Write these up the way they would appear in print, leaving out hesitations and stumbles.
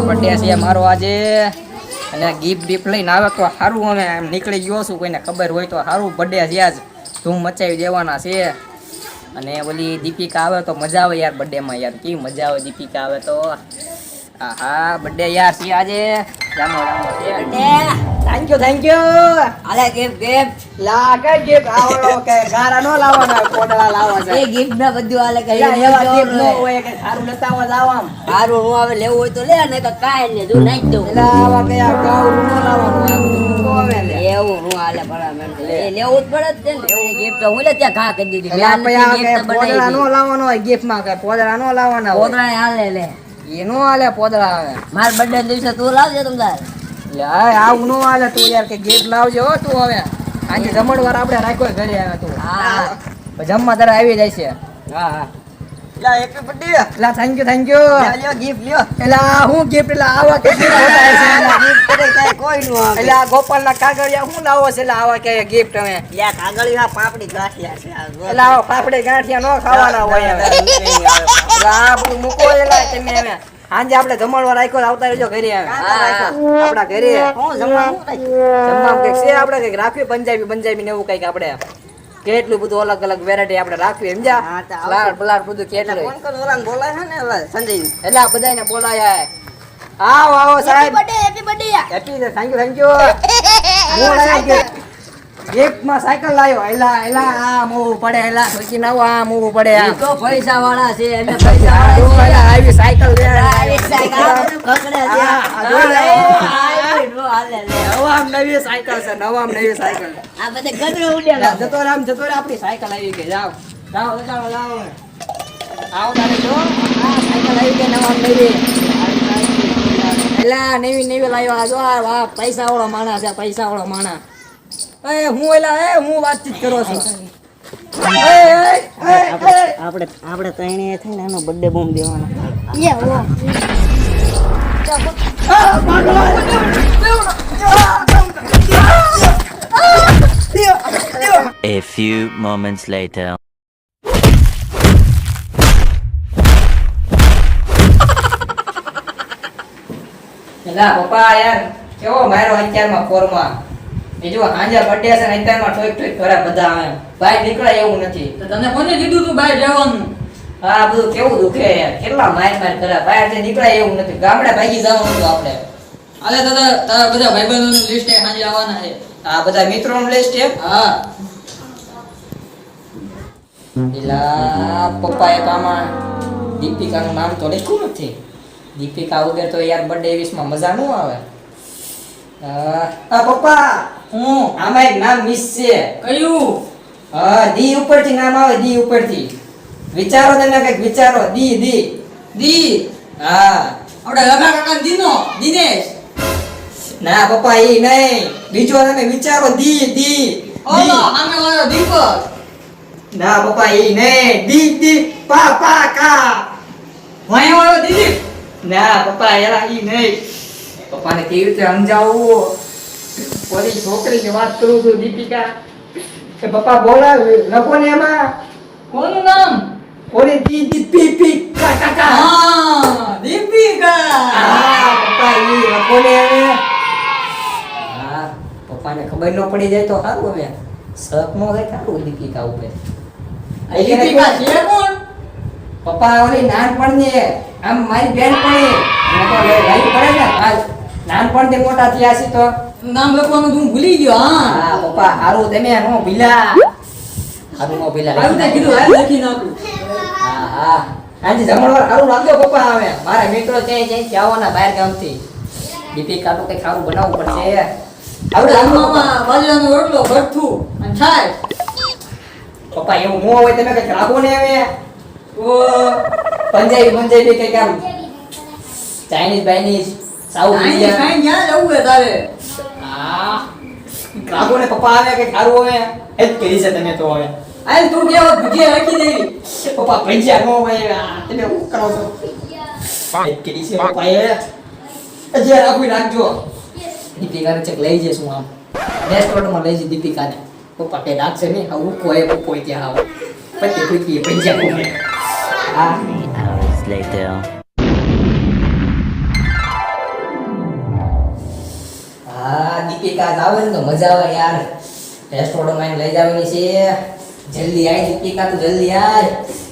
Birthday છે મારો આજે અને ગિફ્ટ બીફ્ટ લઈને આવે તો સારું. અમે એમ નીકળી ગયો છું, કોઈને ખબર હોય તો સારું. બર્થડે છે આજ, ધૂમ મચાવી દેવાના છે. અને ઓલી દીપિકા આવે તો મજા આવે યાર બર્થડેમાં. યાર કેવી મજા આવે દીપિકા આવે તો. હા બર્થડે યાર છે આજે. રામો રામો છે બર્થડે. Thank you. આલે ગિફ્ટ લા કઈ ગિફ્ટ આવડો કે ગારા નો લાવવાના, કોડળા લાવવાના. એ ગિફ્ટ ના બધું આલે કે એવા ગિફ્ટ નો હોય કે સારું લેતા આવા જાવ. સારું નું આવે લેવું હોય તો લે, ને તો કાઈ લે જો નાખી દઉં. એલા આવા કે આ ગાવરું નો લાવવાનું, આ બધું નો આવે લે. એવું નું આલે બરાબર એ લેવું જ પડે જ ને. ગિફ્ટ તો હું લે ત્યાં ઘા કરી દીધી. એલા પયા કે પોદળા નો લાવવાનો હોય ગિફ્ટ માં, કે પોદળા નો લાવવાના હોય. પોદળા હાલે લે. એ નો આલે પોદળા આવે. માર બર્થડે દિવસે તું લાવજે તમતાર. લે આવું નો આલે તું યાર, કે ગિફ્ટ લાવજો હો તું. હવે આજે જમણવાર આપણે રાખ્યો ઘરે આવે તું. હા જમવા તારે આવી જાય છે. હા હા. લા હેપી બર્થડે. લા થેન્ક યુ. લ્યો ગિફ્ટ લ્યો. એલા હું ગિફ્ટ લા આવા કે ગિફ્ટ છે. ગિફ્ટ કરે કાઈ કોઈ નો આવે. એલા ગોપાલ ના કાગળિયા હું લાવો છે. એલા આવા કે ગિફ્ટ હવે. લ્યા કાગળિયા પાપડી ગાંઠિયા છે. એલા પાપડી ગાંઠિયા નો ખાવાના હોય હવે. એલા બધું મૂકો એલા તમે હવે. આજે આપણે જમણવાર રાખ્યો, આવતા રહેજો ઘરે આવે. આપડા ઘરે હું જમવાનું કઈક છે આપણે, કઈક રાખવી પંજાબી ને એવું કઈક આપણે. કેટલું બધું અલગ અલગ વેરાયટી આપણે રાખવી સમજ્યા. લાડ બલાડ બધું કેટલું. કોણ કોણ ઓલાને બોલાય છે ને હવે સંજય. એટલે બધાને બોલાયા. આવો આવો સાહેબ. Happy birthday. Happy thank you. હું લાવ્યો ગિફ્ટ માં સાયકલ લાવ્યો. એલા આ મૂવું પડે. એલા સોચી ના આ મૂવું પડે. આ તો પૈસા વાળા છે, એને પૈસા વાળા છે. આવી સાયકલ લે. એક સાયકલ પકડે છે. હાલે લે. નવામ નવી સાયકલ છે, નવામ નવી સાયકલ. આ બધે ગદરો ઉડ્યા. જતો રામ આપણી સાયકલ આવી ગઈ. જાઓ લાવો. આવો તારે જો આ સાયકલ આવી ગઈ નવામ નવી. એલા નવી લાવ્યા. જો વાહ પૈસા વાળો માણસ છે, પૈસા વાળો માણસ. હું વાતચીત કરો છો. આપણે ત્રણે થઈને એનો બર્થડે બોમ્બ દેવાનો. A few moments later. એલા પપ્પા યાર કેવો મારો અત્યારમાં ફોરમાં. એ જો હાંજા બર્થડે છે ને અત્યારમાં ઠોક કરે બધા આવે. બહાર નીકળાય એવું નથી. તો તને કોને કીધું તું બહાર જવાનું? આ બધું કેવું દુખે યાર. કેટલા માર કરે. બહાર થી નીકળાય એવું નથી. ગામડે ભાગી જવાનું હતું આપણે. આલે તારા બધા ભાઈબંધોનું લિસ્ટ એ સાંજે આવવાના છે. આ બધા મિત્રોનું લિસ્ટ છે. હા. એલા પપ્પાએ તો આમાં દીપિકાનું નામ તો લખ્યું નથી. દીપિકા વગર તો યાર બર્થડે વિશમાં મજા ન આવે. પપ્પા હું આમાં એક નામ મિસ છે. કયું? દી ઉપરથી નામ આવે. દી ઉપરથી વિચારો. તમે કઈક વિચારો. દી. હા આપણે લગા કાકા દીનો દિનેશ. ના પપ્પા ઈ નહીં. બીજો તમે વિચારો. દી ઓલો સામે વાળો દીપક. ના પપ્પા ઈ નહીં. દી કા વાય વાળો દીદી. ના પપ્પા એલા ઈ નહીં. પપ્પાને કેવી રીતે સમજાવું. ઓલી છોકરીની વાત કરું છું દીપિકા. કે પપ્પા બોલાવ લખો ને એમાં. કોનું નામ? ઓલી દીપિકા કાકા. હા દીપિકા. હા પપ્પા ઈ લખો ને હવે. હા પપ્પાને ખબર ન પડી જાય તો સારું. હવે શક નો થાય સારું દીપિકા ઉપર. દીપિકા છે કોણ? પપ્પા ઓલી નાનપણની આમ મારી બેનપણી. મને તો લઈ પડે ને. નાનપણથી મોટા થયા છે તો નામ લખવાનું તું ભૂલી ગયો. હા હા પપ્પા હારું તમે નો ભીલા. હારું નો ભીલા. આવી તે કીધું આ લખી નાખું. હા આજે જમણવાર હારું રાખજો પપ્પા. આવે મારા મિત્રો ક્યાંય આવવાના બહાર ગામથી. દીપિકા તો કઈ ખારું બનાવવું પડશે. આપણે જમવામાં બાજરાનો રોટલો ભરથું અને છાશ. પપ્પા એવું ન હોય તમે કઈ રાખો ને હવે. તો પંજાબી કઈ કામ ચાઇનીઝ સાઉથ આઈ ઇન્ડિયન. કાઈ ક્યાં જવું હે તારે? હા રાખો ને પપ્પા. આવે કઈ ખારું હવે હેલ્પ કરી છે તમે તો હવે. આઈ તું કેવો ભજીયા રાખી દેવી. પપ્પા પૈસા નો હોય. તમે શું કરો છો? હેલ્પ કરી છે પપ્પાએ. જે રાખવી રાખજો. દીપિકાને ચેક લઈ જઈશું આમ રેસ્ટોરન્ટમાં લઈ જઈ દીપિકાને. પપ્પા તે રાખશે નહીં. આ ઉકો એ પપ્પો ત્યાં આવો પછી પૈસા હા later. હા દીપિકા આવે ને તો મજા આવે યાર. રેસ્ટોરન્ટમાં લઈ જવાની છે. જલ્દી આય દીપિકા, તું જલ્દી આય.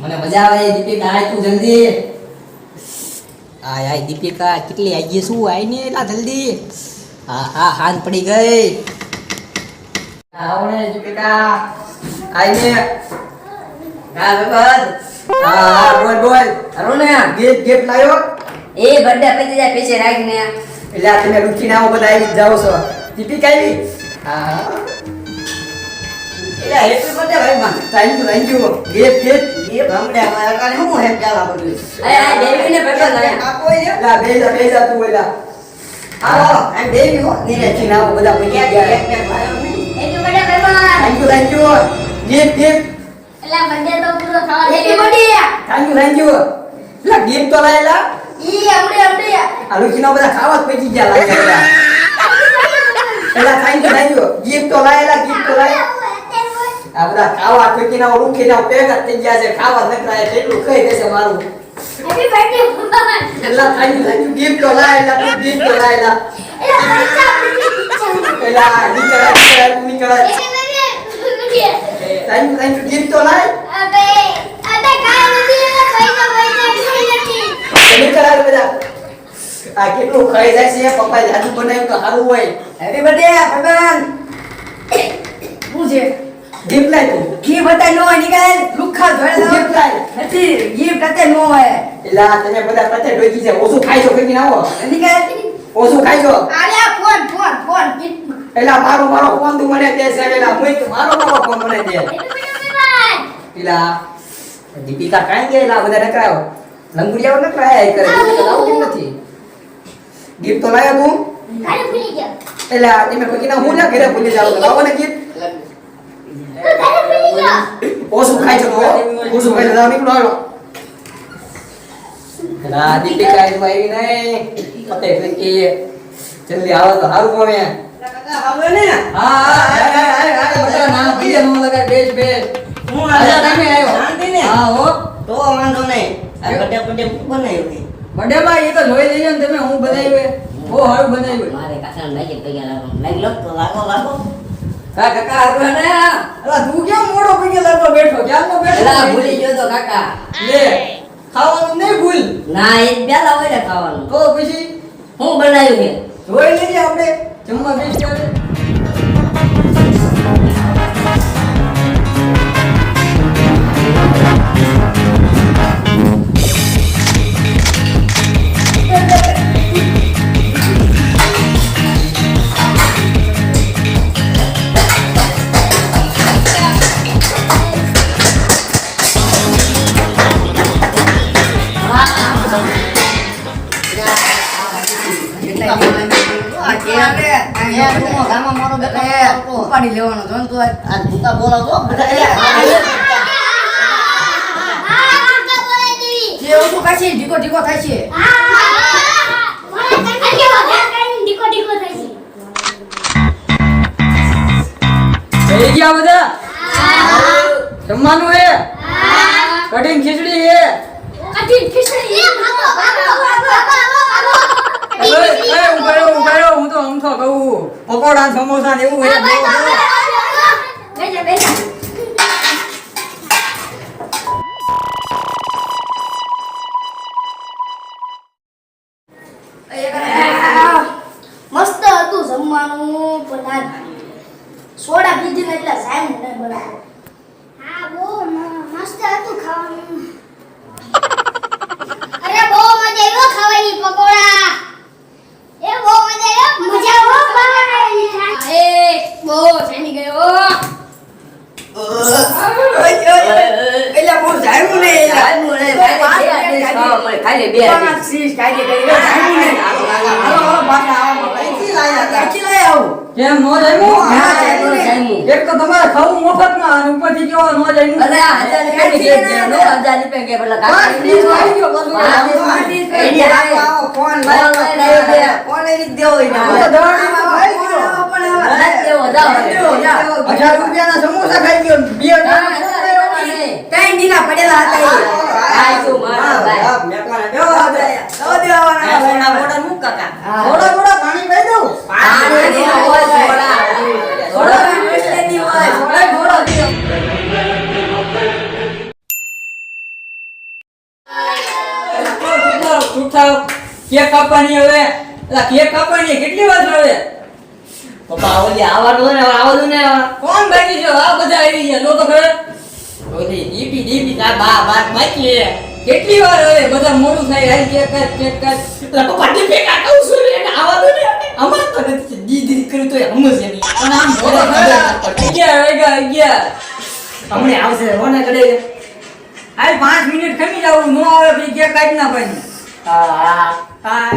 મને મજા આવે દીપિકા, આય તું જલ્દી. આય આય દીપિકા, કેટલી આવી ગઈ શું? આય ને એટલા જલ્દી. હા હા હાન પડી ગઈ. આવને દીપિકા, આય ને. હા બબર. હા હા બોલ બોલ. અરુણે ગિફ્ટ લાયો. એ બર્થડે પતી જાય પીછે રાખને. એટલે આ તમે રૂચી ના બધા આવી જ જાઓ છો. દીપિકા આવી. હા હા. એટલે હેપી બર્થડે ભાઈ માં. Thank you. ગિફ્ટ હમણે અમારા કાને હું હેપ ચાલા બધું. આ દેવીને પેપર લાયા. આ કોઈ ને લા બેજા તું એલા. આવો આ બેબી હો નીરે ચીનાઓ બધા પડી ગયા. હેપી બર્થડે ભાઈ માં. Thank you. ગિફ્ટ એલા બર્થડે તો પૂરો થવા દે. Happy birthday. Thank you. લા ગિફ્ટ તો લાયેલા. ઈ આવડે આ લુચીના બધા ખાવા જ પડી ગયા લાગ્યા. એલા થેન્ક યુ. ગિફ્ટ તો લાયેલા. આ બધા ખાવા પીકીના રૂખીના પેગા થઈ ગયા છે. ખાવા નકરાય કેટલું ખાઈ દેશે મારું. હેપી બર્થડે ભગવાન. એલા થેન્ક યુ. ગિફ્ટ તો લાયેલા. ગિફ્ટ તો લાયેલા. એલા પૈસા એલા નીકળા બર્થડે થેન્ક યુ. ગિફ્ટ તો લાય. અબે અબે કાઈ નથી પૈસા નથી. નીકળા બધા. આ કેટલું ખાઈ જાય છે. પપ્પા જાદુ બનાવ્યું તો સારું હોય. હેપી બર્થડે ભગવાન. શું છે? ગિફ્ટ લાય તું. કી બતા નો નીકળે લુખા ધોળે ગિફ્ટ લાય. નથી ગિફ્ટ અતે નો હોય એલા તમે બધા પતે ડોકી છે. ઓછું ખાઈ છો કઈ આવો. નીકળે ઓછું ખાઈ છો. આલે ફોન એલા મારો ફોન તું મને દે છે. એલા મુઈ મારો ફોન મને દે. એલા દીપિકા કાઈ ગયેલા બધા નકરાયો. લંગુડિયાઓ નકરાયા કરે. લાવ કેમ નથી. ગિફ્ટ તો લાયો તું. કાલે ભૂલી ગયા. એલા તમે કોઈ ના હું ના ઘરે ભૂલી જાવ તો લાવો ને ગિફ્ટ. કાલે ભૂલી ગયા. ઓછું ખાઈ છો તો ઓછું ખાઈ જાવ નીકળો હાલો. એલા દીપિકા એ આવી નહીં. પતે ફેંકી જલ્દી આવો તો સારું હવે. હવે ને હા બધા ના પીએ નો લગાય બેસ હું આજા તમે આવ્યો. શાંતિ ને હા હો. તો વાંધો નહીં આ બર્થડે બનાવ્યું બર્થડે માં એ તો જોઈ લેજો ને તમે. હું બનાવ્યું બહુ સારું બનાવ્યું. મારે કાકા મેજિક પૈયા લાગો લાગ લો તો લાગો હા કાકા હારું ને. અલા તું કેમ મોડો પગે લાગો બેઠો? ક્યાં નો બેઠો? એલા ભૂલી ગયો તો કાકા લે ખાવાનું નહીં ભૂલ. ના એ બેલા હોય ને ખાવાનું તો પછી હું બનાવ્યું છે જોઈ લેજે આપણે જમવા બેસ ત્યારે. ઉપાડી લેવાનો જો તું આ ભૂકા બોલાવતો જે ઓછું કાશી ઢીકો ઢીકો થાય છે થઈ ગયા બધા? જમવાનું હે? કઢીને ખીચડી હે? ઉભા હું તો અમથો કહું. પકોડા સમોસા ને એવું હે. મસ્ત હતું જમવાનું પણ સોડા પીધી ને એટલે સાહેબ મને બનાવ્યો. હા બહુ મસ્ત હતું ખાવાનું. અરે બહુ મજા આવ્યો ખાવાની પકોડા. એ બહુ મજા આવ્યો. મજા બહુ બનાવી. એ બહુ જાની ગયો. એલા બહુ જાયું ને ખાલી બે કેમ નો જામ્યું? એક તો તમારે ખાવું મફતમાં અને ઉપરથી કેવો નો જામ્યું? અરે 1000 રૂપિયા નો 1000 રૂપિયા કે પેલા બસ, પ્લીઝ આવી ગયો, બસ. ફોન ₹1000 રૂપિયાના સમોસા ખાઈ ગયો. 2000 કઈ દીના પડેલા હતા સોડા બોડા હું કાકા થોડા થોડા પાણી પી દઉં પાણી દેવા હોય સોડા કેટલી હોય સોડા થોડો દીધો કેક કાપવાની હવે કેક કાપવાની કેટલી વાર હવે પપ્પા ઓલી આવવાનું ને આવવાનું ને કોણ બાકી છે આ બધા આવી ગયા લો તો ખરે ઓલી દીપી આ બાત બાકી કેટલી વાર હવે બધા મોડું થાય હાલ કેક કર પપ્પા દીપી કા કહું છું ને આવવાનું ને અમાર તો નથી દીદી કર્યું તો હમ છે નહીં પણ આમ ગયા હમણે આવશે હોને કડે હાલ 5 મિનિટ ખમી જાવું નો આવે પછી કેક કાઢી નાખવાની હા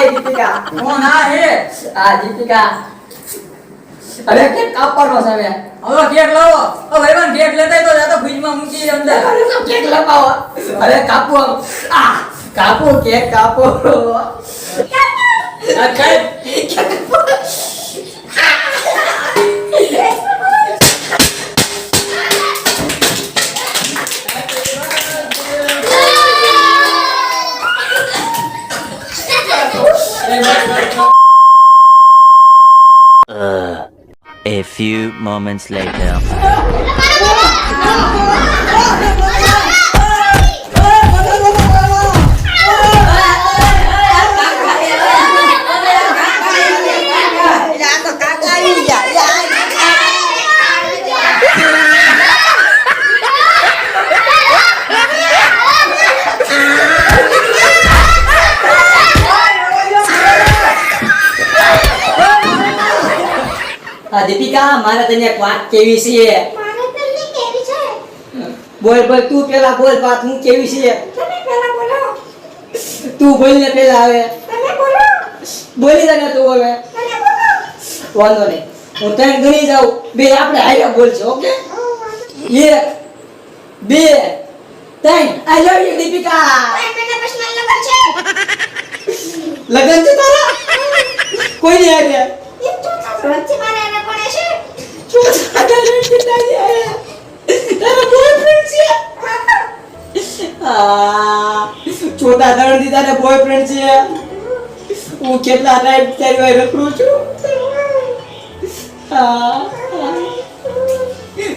દીપિકા કોણ આ હે દીપિકા હવે કે કાપવાનો છે હવે હવે કેક લાવો હવે ભાઈવાન કેક લેતા તો જાતો ફ્રીજમાં મૂકી અંદર કેક લગાવો હવે કાપો કાપો કેક કાપો આ કઈ A few moments later. Deepika મારે તને એક વાત કેવી છે મારે તમને કેવી છે બોલ બોલ તું પેલા બોલ વાત હું કેવી છે તમે પહેલા બોલો તું બોલ ને પેલા હવે તમે બોલો બોલી દે ને તું હવે તમે બોલો વાંધો નહીં હું તને ગણી જાઉં બે આપણે હાલ્યા બોલશે okay 1 2 3 I love you Deepika મને પર્સનલ નંબર છે લગન છે તારા કોઈ નહીં આવ્યા એ તો વચ્ચે મારે એને કોણે છે તારા બોયફ્રેન્ડ છે છોટા દળદી તારે બોયફ્રેન્ડ છે હું કેટલા ટાઈમ તારી વાય રખડું છું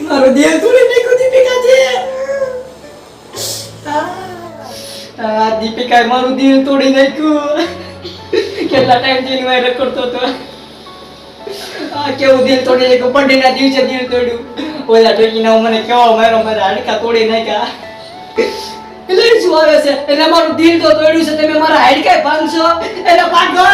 મારું દિલ તોડી નાખ્યું દીપિકા છે દીપિકાએ મારું દિલ તોડી નાખ્યું કેટલા ટાઈમ જેની વાય રખડતો હતો કેવું દિલ તોડી નાખ્યું બર્થડેના દિવસે દિલ તોડ્યું ઓલા ઠોકીના મને કેવો મારા હાડકા તોડી નાખ્યા એટલે શું આવે છે એટલે મારું દિલ તો તોડ્યું છે તમે મારા હાડકા ભાંગશો એટલે ભાગો